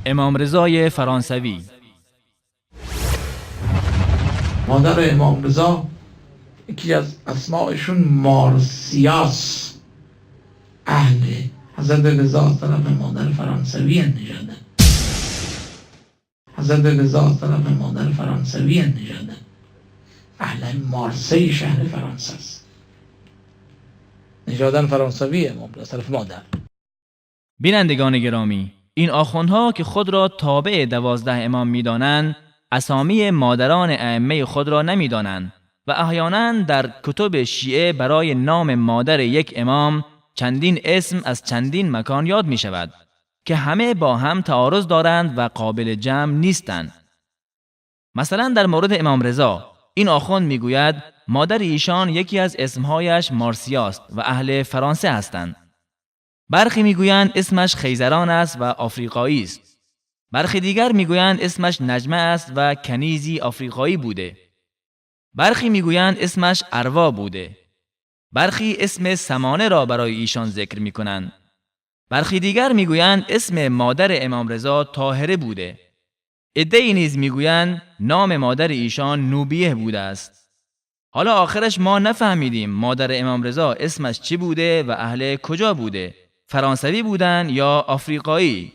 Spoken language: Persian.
امام رضای فرانسوی. مادر امام رضا یکی از اسمائشون مارسیاس، اهل حضرت رضا از طرف مادر فرانسوی نژادن. حضرت رضا از طرف مادر فرانسوی نژادن، اهل مارسی شهر فرانسه است. نژادن فرانسوی امام از طرف مادر. بینندگان گرامی، این آخوندها که خود را تابع 12 امام می‌دانند، اسامی مادران ائمه خود را نمی‌دانند و احیانا در کتب شیعه برای نام مادر یک امام چندین اسم از چندین مکان یاد می شود که همه با هم تعارض دارند و قابل جمع نیستند. مثلا در مورد امام رضا این آخوند میگوید مادر ایشان یکی از اسمهایش مارسیاست و اهل فرانسه هستند. برخی میگویند اسمش خیزران است و آفریقایی است. برخی دیگر میگویند اسمش نجمه است و کنیزی آفریقایی بوده. برخی میگویند اسمش اروا بوده. برخی اسم سمانه را برای ایشان ذکر میکنند. برخی دیگر میگویند اسم مادر امام رضا طاهره بوده. عده‌ای نیز میگویند نام مادر ایشان نوبیه بوده است. حالا آخرش ما نفهمیدیم مادر امام رضا اسمش چی بوده و اهل کجا بوده، فرانسوی بودن یا آفریقایی.